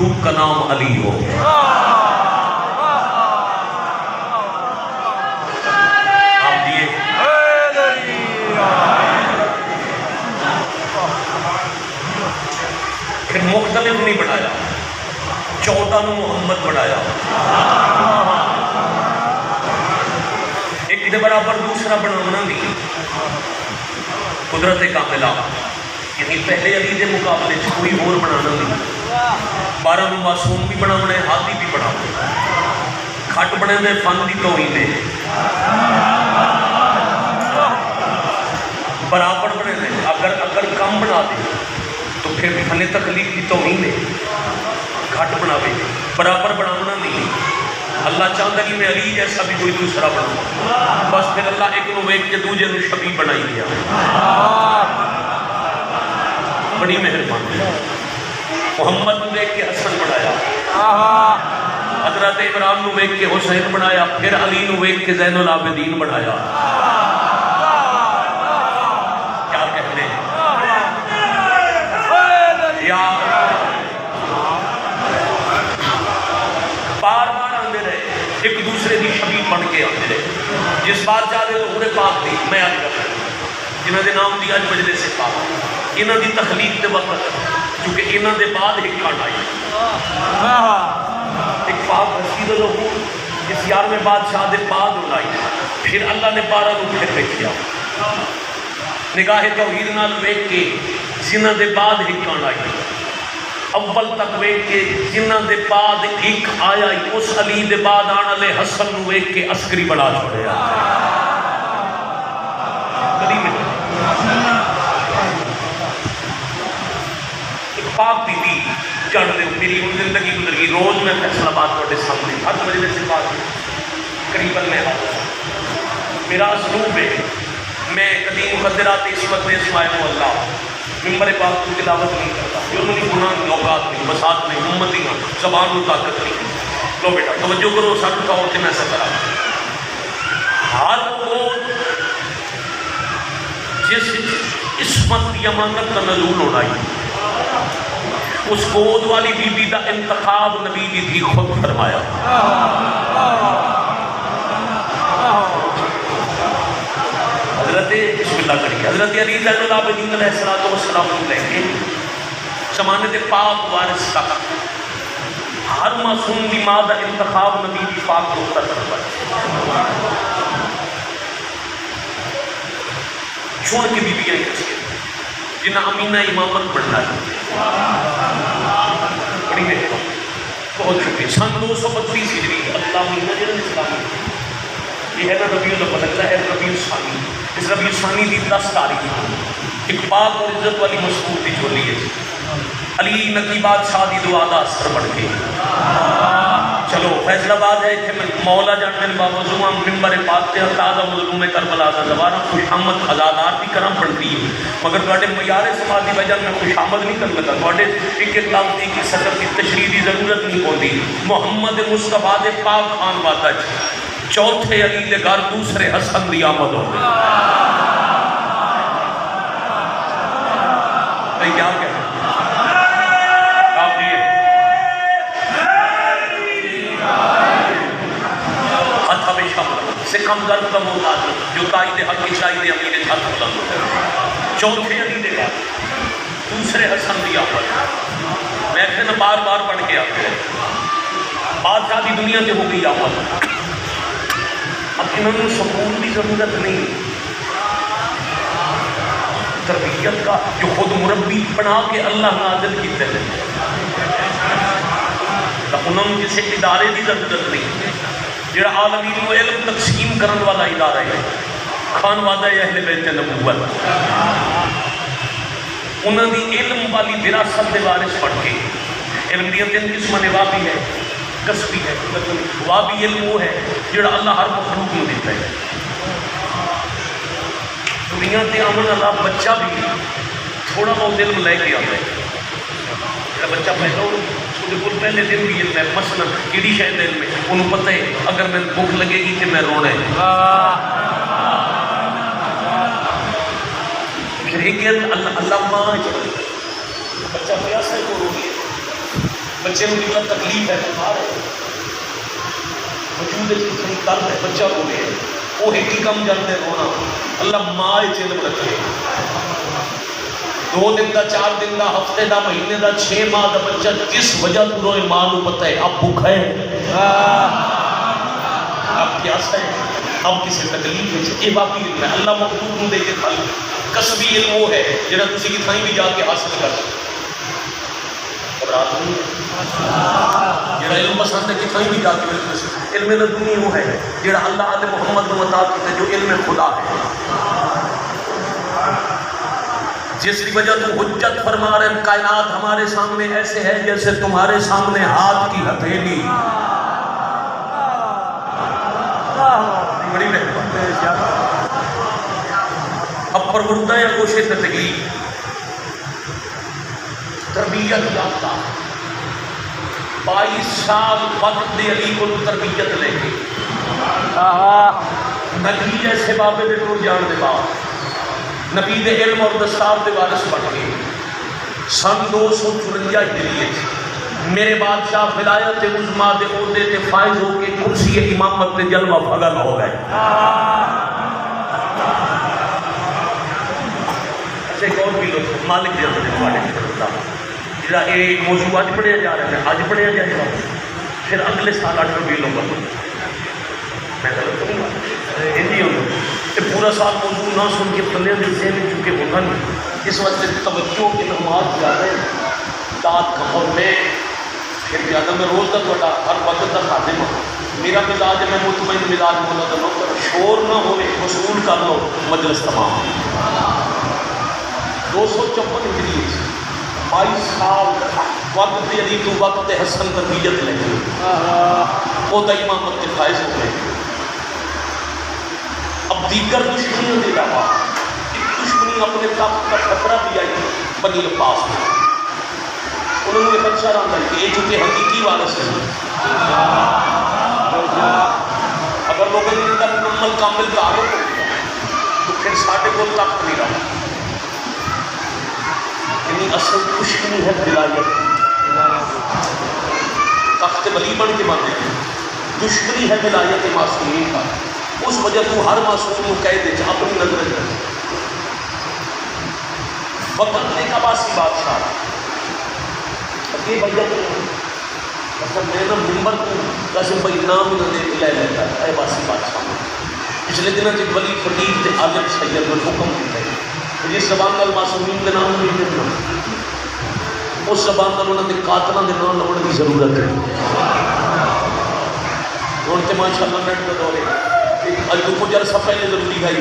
مخلوق کا نام علی ہو. آپ دیے پھر مختلف نہیں بنایا, 14 نو محمد بنایا, ایک دے برابر دوسرا بنانا نہیں. قدرت کاملہ یعنی پہلے علی دے مقابلے کوئی اور بنانا نہیں. 12 نو معصوم بھی بناونا ہے, ہادی بھی بناونا ہے. کھٹ بنے دے فن دی توہین ہے, برابر بنے دے. اگر کم بنا دے تو پھر فن تخلیق کی توہین ہے. گھٹ بناوے برابر بناونا نہیں. اللہ چاہتا کہ میں علی جیسا بھی کوئی دوسرا بناؤں, بس پھر اللہ ایک نو ایک کے دوجے نو شبیہ بنائی دیا. بڑی مہربانی. محمد نو دیکھ کے حسن بنایا, حضرت عمران نو دیکھ کے حسین بنایا, پھر علی نو دیکھ کے زین العابدین بنایا. کیا کہتے ہیں یا بار بار آندے رہے, ایک دوسرے کی شبیہ بن کے آندے رہے. جس بار چاہتے تو پورے پاک دی میں آج کر جنہوں نے نام دیا مجلس پاک, انہوں دی تخلیق دے وقت کیونکہ انہوں دے بعد ایک کھان آئی, ایک پاک رسید لوگوں اس 11ویں بادشاہ دے بعد اڑائی. پھر اللہ نے 12 نو پھر دیکھیا, نگاہ توحید نال ویکھ کے جنہوں دے بعد ایک کھان آئی. اول تک ویکھ کے جنہاں دے بعد ایک آیا, اس علی دے بعد آن والے حسن نو ویکھ کے عسکری بنا چھوڑیا. ایک پاک بی بی چڑھ دے, میری ان زندگی گزر گئی. روز میں فیصلہ بات کرتے سامنے ہر مجلس سے بات قریباً میں حاضر. میرا اسلوب ہے, میں قدیم مقدرات اس وقت اسماء اللہ ممبر پاک کی تلاوت نہیں کرتا. جو انہوں نے گناہ لوگات نہیں, بسات نہیں, امتی نہ زبان میں طاقت نہیں. لو بیٹا توجہ کرو, سب کا اور میں ایسا کرا. ہر وہ جس عصمت کی امانت کا نزول ہونا ہی, اس گود والی بی بی کا انتخاب نبی نے بھی خود فرمایا. حضرت بسم اللہ کریے, حضرت علی زین العابدین علیہ السلام کو لے کے زمانے دے پاک وارث تک ہر معصوم دی ماں دا انتخاب نبی دی پاک کو فرمایا. چھوڑ کے بیویاں جنہیں امینہ امامت بننا ہے. بڑی مہربانی, بہت شکریہ. سن 232 ہجری اللہ مہینہ جنہوں نے اسلامی یہ ہے نا ربیع الاول, اگلا ہے ربیع الثانی. اس ربیع الثانی کی 10 تاریخ ایک پاک اور عزت والی مسعود کی چولی ہے. علی نقی بادشاہ دی دعا دا اثر بڑھ کے چلو فیصل آباد ہے کہ مولا جان میں باوضوع ممبر پاک تے تازہ مظلوم کربلا دا دوبارہ خوش آمد ازادار بھی کرم پڑتی ہے, مگر تواڈے معیار سماج دی وجہ میں خوش آمد نہیں کر لگا. تواڈے ایک اطلاق دی کہ صدر کی تشریح دی ضرورت نہیں ہوتی. محمد مصطفیٰ دے پاک خان وعدہ چوتھے علی دے گھر دوسرے حسن دی آمد ہو گئی. کیا کہہ سکھم درد کا محتاج جو قائد حق کی شاہد امیر حق بلند ہو. چوتھے علی دے گھر دوسرے حسن دی آمد. میں پھر بار بار پڑھ کے آتے ہیں بادشاہ دی دنیا سے ہو گئی آمد. اب انہوں نے سکون کی ضرورت نہیں, تربیت کا جو خود مربی بنا کے اللہ نازل کیتے ہیں. انہوں نے کسی ادارے کی ضرورت نہیں, جڑا عالمین کو علم تقسیم کرنے والا ادارہ ہے. خان وعدہ اہل بیت نبوت انہوں دی علم والی وراثت دے وارث پڑھ کے. علم دیا 3 قسم نے, وابی ہے, کسبی ہے. وابی علم وہ ہے جڑا اللہ ہر مخلوق میں دیتا ہے. دنیا تے آمن اللہ بچہ بھی تھوڑا بہت علم لے کے آتا ہے. جڑا بچہ پیدا ہو بالکل پہلے دن بھی علم ہے, مثلا کیڑی شاید علم ہے, انہوں پتہ ہے اگر میں بھوک لگے گی تو میں رونا ہے. پھر ایک اللہ ماں بچہ پیاسا ہے کو رو گیا, بچے کو کتنا تکلیف ہے بخار ہے وجود کتنی درد ہے بچہ بولے وہ ایک ہی کم جانتے رونا اللہ ماں چلم رکھے 2 دن دا 4 دن دا ہفتے دا مہینے دا 6 ماہ دا بچہ جس وجہ تو روئے ماں کو پتہ ہے اب بھوکا ہے اب پیاسا ہے اب کسی تکلیف ہے یہ باقی علم ہے اللہ مخلوق کو دے کے پھل کسبی علم وہ ہے جہاں تسی کتھائیں بھی جا کے حاصل کر جہاں علم پسند ہے کتھائیں بھی جا کے علم لدنی وہ ہے جہاں اللہ آل محمد کو عطا کیتا ہے جو علم خدا ہے جس کی وجہ تو حجت فرما رہے ہیں کائنات ہمارے سامنے ایسے ہے جیسے تمہارے سامنے ہاتھ کی ہتھیلی بڑی اب پروردہ یا گوشِ زندگی تربیت یافتہ 22 سال وقت دے علی کو تربیت لے گئی نبی جیسے بابے دے ٹور جان دے بعد نبی دے علم اور دستار دے وارث بن گئے سن 254 ہجری میرے بادشاہ ولایت عظمیٰ دے عہدے تے فائز ہو کے کرسی امامت تے جلوہ فغل ہو گئے اچھا ایک اور بھی لوگ مالک دے اندر مالک دے اندر جہاں ایک موضوع آج پڑھیا جا رہا ہے آج پڑھیا جائے گا پھر اگلے سال 8 بھی لوگ میں غلط کروں گا ہندی ہوں کہ پورا سال موضوع نہ سن کے پلے دل سے نہیں چونکہ ہوگا نہیں اس وجہ سے توجہ کے نماز زیادہ ہے داد کھپر میں پھر زیادہ میں روز کا تھوڑا ہر وقت کا خادم ہوں میرا مزاج ہے میں مطمئن مزاج بولا تو لوگ شور نہ ہوئے وصول کر لو مجلس تمام 254 ہجری 22 سال وقت علی تو وقت حسن تربیت لگی وہ تو امامت کے فائز ہو گئے اب دیگر دشمنیوں کے علاوہ ایک دشمنی اپنے طاقت کا خطرہ بھی آئی بنی عباس میں انہوں نے خدشہ رہا کہ یہ چونکہ حقیقی وارث ہے اگر لوگوں نے اندر مکمل کامل تعلق ہو گیا تو پھر ساڑھے کو طاقت نہیں رہا یعنی اصل دشمنی ہے ولایت تخت ولی بن کے باندھے دشمنی ہے ولایت معصومین کا اس وجہ تو ہر معصوم کو کہہ دے اپنی نظر کر وقت نے عباسی بادشاہ یہ بھیا مطلب میں نا ممبر کو قاسم بھائی نام نہ دے کے لے لیتا ہے عباسی بادشاہ پچھلے دنوں ایک ولی فقیر تے عالم سید نے حکم دیتا ہے جس زبان نال معصومین کے نام نہیں لینا اس زبان نال انہوں نے قاتلاں دے نام لوڑ کی ضرورت ہے ہن تے ماشاءاللہ نیٹ دا دور ہے اج تو کچھ عرصہ پہلے ضروری ہے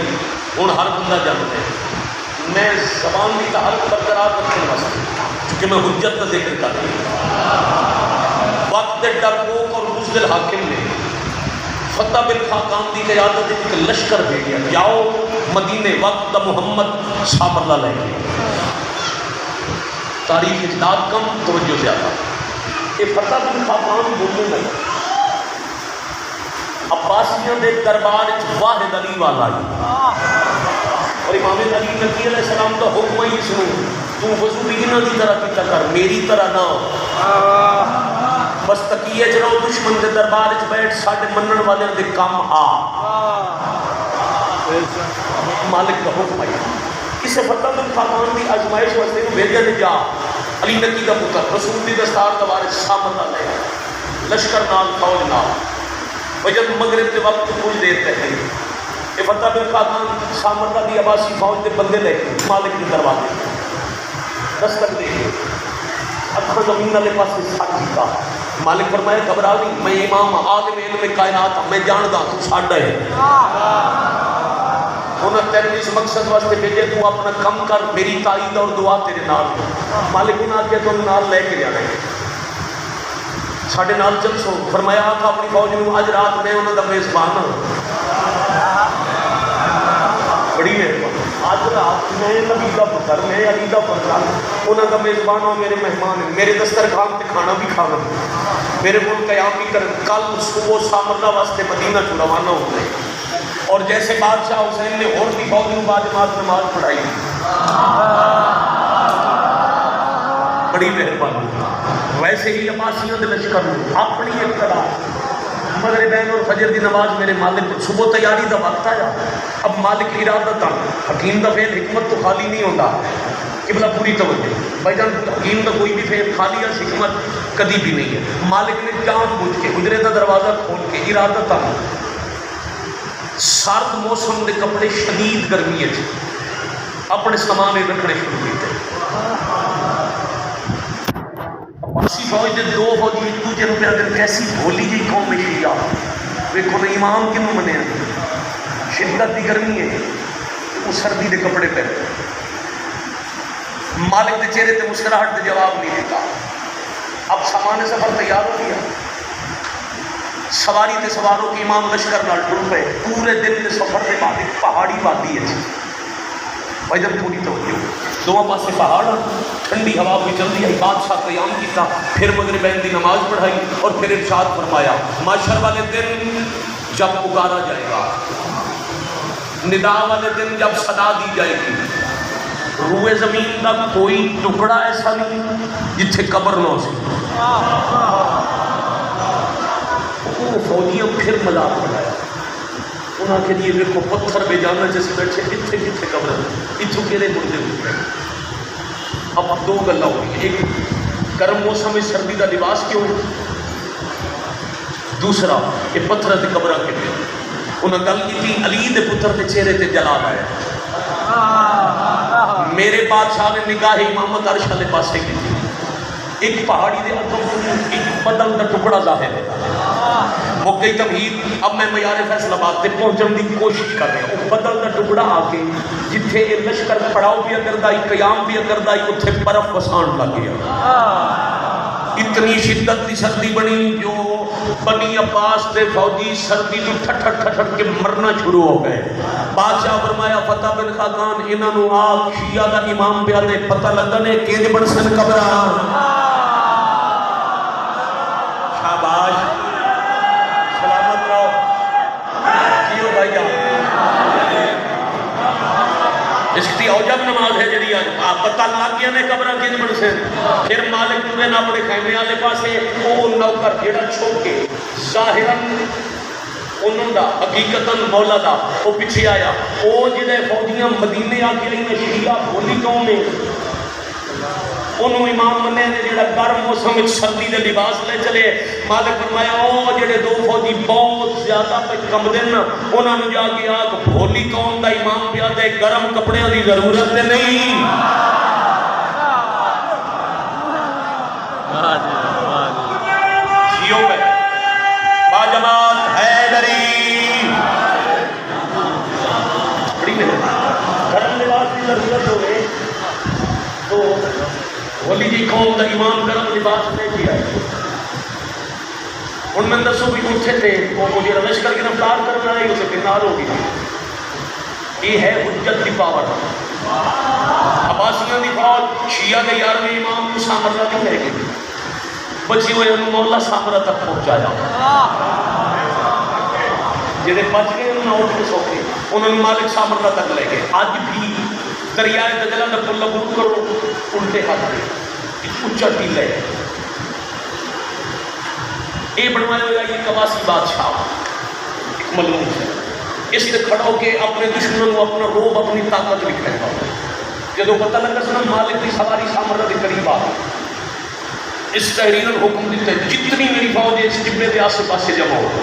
ہن ہر بندہ جانتا ہے میں زبان کی تحرک برقرار رکھنے واسطے کیونکہ میں حجت کا ذکر کر رہا ہوں وقت ڈرپوک اور بزدل حاکم نے فتح بن خاقان کی قیادت ایک لشکر بھیجا جاؤ مدینے وقت دا محمد صاحب اللہ لے کے تاریخ اجداد کم توجہ زیادہ یہ فتح بن خاقان بولنے لگا عباسیوں دے دربار واحد علی والا آئی اور امام علی نبی علیہ السلام کا حکم ہی سنو تو وضو بینا کی طرح کی کر میری طرح نہ ہو بس تقیہ جراؤ دشمن دے دربار بیٹھ ساڑھے منن والے دے کام آ مالک کا حکم آئی اسے فتح بن خاقان کی آزمائش واسطے کو بھیجا نے جا علی نبی کا پتر رسول دی دستار کا وارث سامت اللہ لشکر نال فوج نال وجد مغرب کے وقت کچھ دیر تک کہ فتح بن خاقان سامرہ دی عباسی فوج کے بندے لے کے مالک کے دروازے دستک دے کے اکھر زمین والے پاس سے ساتھ کا مالک فرمایا گھبرا نہیں میں امام عالم علم کائنات میں جاندا تو ساڈا ہے انہاں تیرے اس مقصد واسطے بھیجے تو اپنا کم کر میری تائید اور دعا تیرے نال مالک نے آ کے تو نال لے کے جانا ہے ساڑھے نال چل سو فرمایا آقا اپنی فوج میں آج رات میں انہوں نے میزبان بڑی ہے آج رات میں نبی کا پتر میں علی کا پتر انہوں کا میزبان ہو میرے مہمان ہیں میرے دسترخوان پہ کھانا بھی کھانا میرے ملک قیام بھی کریں کل صبح سامرہ واسطے مدینہ کو روانہ ہو گئے اور جیسے بادشاہ حسین نے اور بھی فوج میں بعد نماز پڑھائی بڑی مہربانی ویسے ہی عباسیوں کے لشکر اپنی ابتدا مغربین اور فجر کی نماز میرے مالک صبح تیاری کا وقت آیا. اب مالک ارادت حکیم کا فعل حکمت تو خالی نہیں ہوتا. قبلہ پوری توجہ بھائی جان، حکیم کا کوئی بھی فعل خالی ہے حکمت کبھی بھی نہیں ہے. مالک نے جان بوجھ کے حجرے کا دروازہ کھول کے ارادت سرد موسم کے کپڑے شدید گرمی اپنے سامان رکھنے شروع کیتے. عباسی فوج کے دو فوجی ایک دوسرے کو پیار کرتے کیسی بھولی جی قوم شیعہ ویکھو نا امام کنوں منیا شدت کی گرمی ہے وہ سردی کے کپڑے پہنتے. مالک کے چہرے تے مسکراہٹ کے جواب نہیں دیتا. اب سامان سفر تیار ہو گیا. سواری تے سواروں کی امام لشکر نال ٹر پے. پورے دن کے سفر کے بعد ایک پہاڑی وادی ہے بھائی جب تھوڑی توجہ دونوں پاسے پہاڑ ٹھنڈی ہوا بھی چلتی ہے. بادشاہ قیام کیتا پھر مغربین کی نماز پڑھائی اور پھر ارشاد فرمایا معاشر والے دن جب پکارا جائے گا، ندا والے دن جب صدا دی جائے گی، روئے زمین کا کوئی ٹکڑا ایسا نہیں جتھے قبر نہ ہو سکے. وہ فوجیوں پھر مذاق بنایا. انہوں نے کہا یہ دیکھو پتھر پہ جانا جس بیٹھے کتنے کتنے قبر اتوں کہڑے مردے ہوئے. اب دو گلا ہو گئی. ایک گرم موسم میں سردی کا لباس کیوں، دوسرا یہ پتھر سے قبر کے لیے. انہوں نے گل کی تھی علی دے پتر کے چہرے تے جلال آیا. میرے بادشاہ نے نگاہ امامت عرش والے پاسے کی تھی. ایک پہاڑی دے اندر ایک بدن کا ٹکڑا ظاہر ہے. وہ کئی تمہید اب میں معیار فیصل آباد تک پہنچنے کی کوشش کر رہا ہوں. بدن کا ٹکڑا آ کے جتھے یہ لشکر پڑاؤ بھی اگر دائی قیام بھی اگر دائی اتھے برف وسان لگ گیا. اتنی شدت کی سردی بنی جو بنی عباس دے فوجی سردی تو ٹھٹھٹ ٹھٹھٹ کے مرنا شروع ہو گئے. بادشاہ فرمایا فتح بن خاقان انہاں نو آگ شیعہ دا امام پہ آدھے پتہ لگنے کینج بن سن قبران. شاباش سلامت رہو کیوں بھائی جان. اس کی اوجب نماز ہے جڑی آپ پتہ لگ گیا نے قبرہ کینج بن سن. پھر مالک نے اپنے خیمے والے پاسے وہ نوکر جڑا چھوڑ کے ظاہراً انہوں دا حقیقتاً مولا دا وہ پیچھے آیا. وہ جڑے فوجیاں مدینے آ کے رہی شیعہ بولی قوم میں انہوں امام منے نے جڑا گرم موسم میں سردی دے لباس لے چلے. مالک فرمایا او جڑے دو فوجی بہت زیادہ پہ کم دن انہوں نے جا کے آگ بھولی قوم دا امام پہ آدھے گرم کپڑے دی ضرورت نہیں. شیعوں پہ باجماعت حیدری بڑی محنت گرم لباس کی ضرورت ہو گئے تو ولی جی قوم دا امام گرم لباس لے کے آئے. ان میں دسو بھی اٹھے تھے وہ مجھے روش کر کے رفتار کرنا ہے اسے کنار ہوگی. یہ ہے حجت کی پاور. عباسیوں کی فوج شیعہ کے 11ویں امام کو سامرہ نہیں لے گئی بچی ہوئے انہوں مولا سامرہ تک پہنچایا. جنہیں بچ گئے انہوں نے اٹھ کے سوکے انہوں نے مالک سامرہ تک لے گئے. آج بھی دریائے دجلہ کا پل عبور کرو الٹے ہاتھ میں ایک اچھا ٹیلا ہے. یہ بنوایا ہوگا یہ قواسی بادشاہ ایک ملعون ہے. اس نے کھڑا ہو کے اپنے دشمنوں کو اپنا روب اپنی طاقت لکھنے کا جب پتہ لگا سنا مالک کی سواری سامرہ کے قریب آ اس تحریر حکم دیتے جتنی میری فوج ہے اس جبے کے آسے پاسے جمع ہو گئی.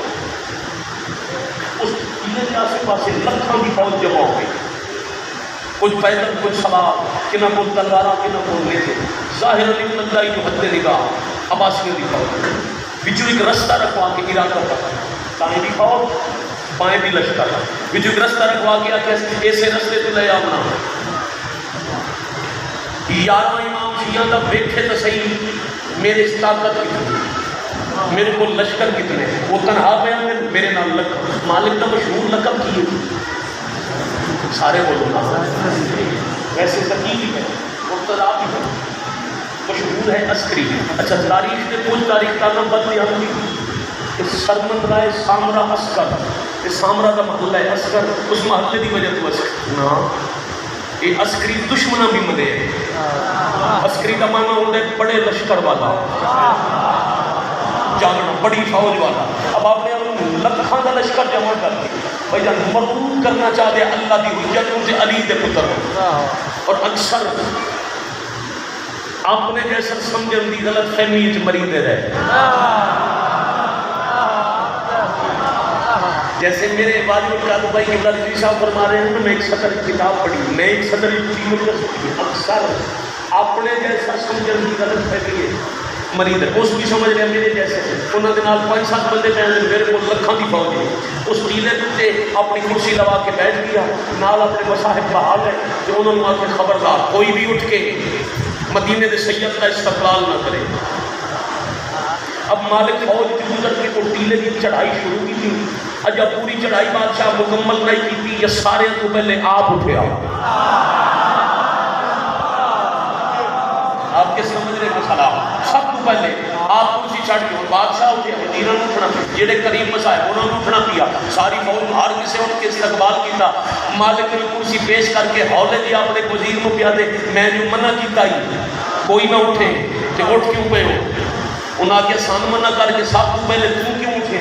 اس جبے کے آسے پاسے لکھوں کی فوج جمع ہو گئی. کچھ پیدل کچھ سوار کنہ کو تلوارا کنہ کو لے تھے. ظاہر علی اللہ جو حد نگاہ عباسیوں کی فوج بچو ایک رستہ رکھوا کے ارادہ کرتا دائیں بھی فوج بائیں بھی لشکر بچو ایک رستہ رکھوا کے آکے ایسے رستے تو لے آمنا. 11واں امام شیعہ دا بیٹھے تو صحیح میرے اس طاقت کتنی میرے کو لشکر کتنے وہ تنہا پہ میرے نام لکھ مالک کا مشہور لقب کی سارے بولو ویسے تقیب ہے مبتلا بھی ہے مشہور ہے عسکری. اچھا تاریخ کے کچھ تاریخ کا نام بدلی ہم کی سرمند رائے سامرہ عسکر یہ سامرہ کا محلہ ہے عسکر اس محلے کی وجہ تو عسکر نا یہ عسکری دشمنہ بھی ملے ہیں. عسکری کا معنی ہوتا ہے بڑے لشکر والا، جاننا بڑی فوج والا. اب آپ نے لکھاں کا لشکر جمع کر دیا بھائی جان، مربوط کرنا چاہتے اللہ کی حجت سے علی دے پتر. اور اکثر اپنے جیسا سمجھن دی غلط فہمی وچ مری دے رہے. جیسے میرے واجب القادر بھائی قبلہ رضوی صاحب فرما رہے ہیں، میں ایک صدر کتاب پڑھی، میں ایک صدر اکثر اپنے جیسا سمجھن دی غلط فہمی ہے مریض ہے. اس بھی سمجھ رہے میرے جیسے انہوں نے نال 5-7 بندے پہنے، میرے کو لکھاں دی فوج ہے. اس ٹیلے تے اپنی کرسی لگا کے بیٹھ گیا، نال اپنے مصاحب بحال ہے کہ انہوں نے آ کے خبردار کوئی بھی اٹھ کے مدینے دے سید کا استقبال نہ کرے. اب مالک فوج کی گزر کے کو ٹیلے کی چڑھائی شروع کی تھی. جب پوری چڑھائی بادشاہ مکمل نہیں کی تھی، یہ سارے تو پہلے آپ اٹھے آپ کے سمجھ رہے مسئلہ. سب تو پہلے آپ کرسی چڑھ کے بادشاہ اٹھے، وزیراں نوں اٹھنا پیا، جڑے قریب مصاحب انہوں نے اٹھنا پیا، ساری فوج ہر کسی اٹھ کے استقبال کیتا. مالک نے کرسی پیش کر کے ہولے جی اپنے وزیر کو پیا دے، میں جو منع کیتا ہی کوئی نہ اٹھے تے اٹھ کیوں پے ہو؟ انہاں کے سان منع کر کے سب تو پہلے تم کیوں اٹھے؟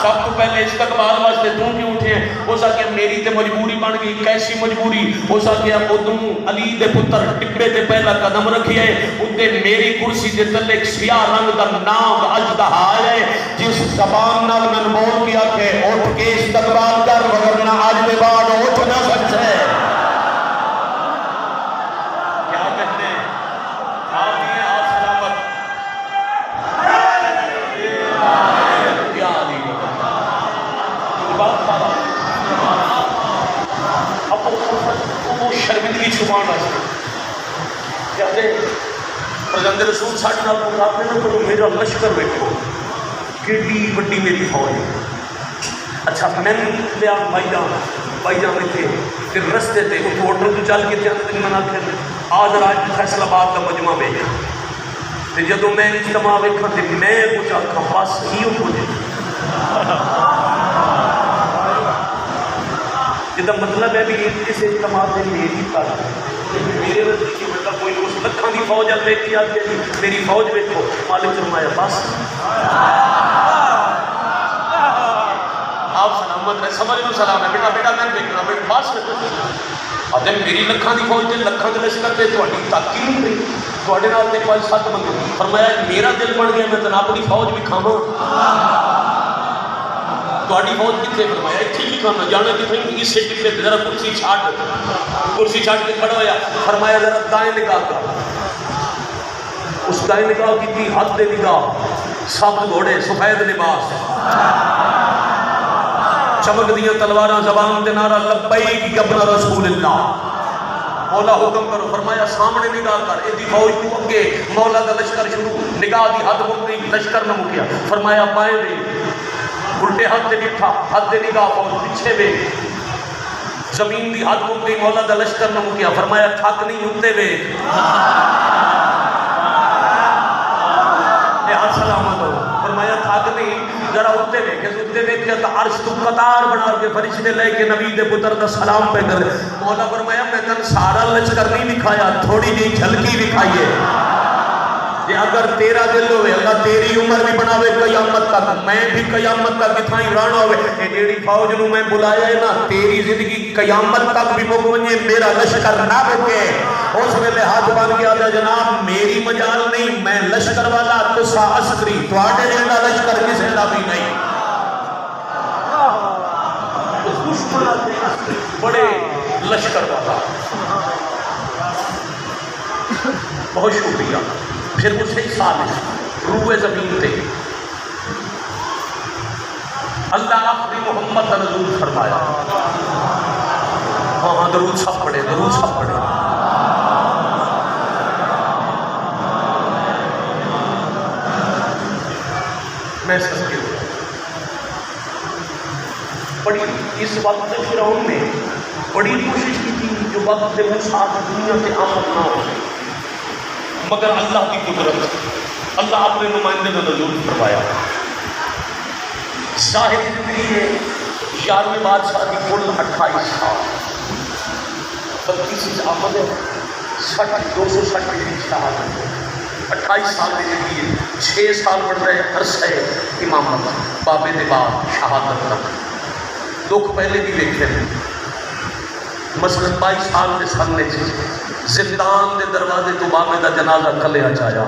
سب تو پہلے استقبال واسطے تم کیوں اٹھے؟ ہو سکے میری تے مجبوری بن گئی. کیسی مجبوری؟ ہو سکے ادوں علی دے پتر ٹپے تے پہلا قدم رکھیے، اتے میری کرسی دے تلے ایک سیاہ رنگ دا نام اژدہا ہے، جس زبان نال میں بول کیا کہ اٹھ کے استقبال کر، ورنہ آج کے بعد اٹھ نہ سکتے. کیا کہتے ہیں آپ یہ آپ سلامت کیا علی اب وہ شرمندگی چھپانا کہتے پرگند رسول ساٹھ نال آپ نے تو میرا لشکر بیٹھو کیڈی بڑی میری فوج ہے. اچھا میں لیا بھائی جان تھے پھر رستے تے اس ہوٹل تو چل کے تھے میں نہ آج راج فیصل آباد کا مجمع ویکھا، جدوں میں اجتماع ویکھا تے میں کچھ آکھاں بس ہی کچھ جدا مطلب ہے بھی اس اجتماع سے میری طرح میرے نزدیک مطلب کوئی اس لکھاں دی فوج ال ویکھی آ کے میری فوج ویکھو. مالک فرمایا بس آپ سلامت رہے، سمجھ لو سلام ہے بیٹا بیٹا میں دیکھنا بیٹا بس. اجے میری لکھاں دی فوج تے لکھاں دے لشکر تے تہاڈی تاقی نہیں رہی، تہاڈے نال تے 5-7 بندے. فرمایا میرا دل بن گیا میں تناب اپنی فوج بھی کھاواں. تہاڈی فوج کتنے؟ فرمایا اتنے ہی کھانا جانا کتنے اس سے ٹپے ذرا کرسی چھاٹ کے کھڑا ہوا. فرمایا ذرا دائیں نگاہ کر. اس دائیں نگاہ کی تھی حد دے نگاہ، سب گھوڑے سفید لباس، چمک دیا تلواراں، زبان تے نعرہ لبیک ابن رسول اللہ. مولا حکم کرو. فرمایا سامنے نگاہ کر، ایدی فوج تو اگے مولا دا لشکر شروع. نگاہ دی حد مک گئی، لشکر نہ مکیا. فرمایا بائیں دے الٹے ہاتھ دے بٹھا، ہاتھ دے نگاہ فوج پیچھے وے. زمین دی حد مک گئی، مولا دا لشکر نہ مکیا. فرمایا تھک نہیں ہوتے وے ہاتھ سلامت ہو. فرمایا تھک نہیں ذرا اٹھتے وے کہ اٹھتے وے کہ عرش تو قطار بنا کے فرشتے لے کے نبی دے پتر دا سلام پہ کر. مولا فرمایا میں تن سارا لشکر نہیں دکھایا، تھوڑی جی جھلکی دکھائیے. کہ اگر تیرا دل ہوئے اللہ تیری عمر بھی بناوے قیامت تک، میں بھی قیامت تک اتھائی رانا ہوئے. اے جیڑی فوج نو میں بلایا ہے نا، تیری زندگی قیامت تک بھی مکمنی میرا لشکر نہ بکے. اس ویلے ہاتھ بن گیا تھا جناب میری مجال نہیں، میں لشکر والا تسا عسکری، تواڈے جیڑا لشکر کسے دا بھی نہیں. بڑے لشکر والا. بہت شکریہ. پھر اسی سال روح زمین تے اللہ آخری محمد رسول فرمایا. ہاں درود سب پڑھے، درود سب پڑھے. میں سب کے بڑی اس وقت فرعون نے بڑی کوشش کی تھی جو وقت سے وہ ساتھ دنیا سے آمد نہ ہو، مگر اللہ کی قدرت، اللہ اپنے نمائندے نے نزول فرمایا. ظاہر زندگی ہے 11ویں بادشاہ کی کل 28 سال 35 آمد ہے 260 کی شہادت 28 سال کی زندگی ہے 6 سال بڑھ رہے عرصہ ہے امامت بابے دے بعد شہادت تک دکھ پہلے بھی دیکھے ہیں مثلا 22 سال کے سامنے زندان دے دروازے تو بابے دا جنازہ کلیا چایا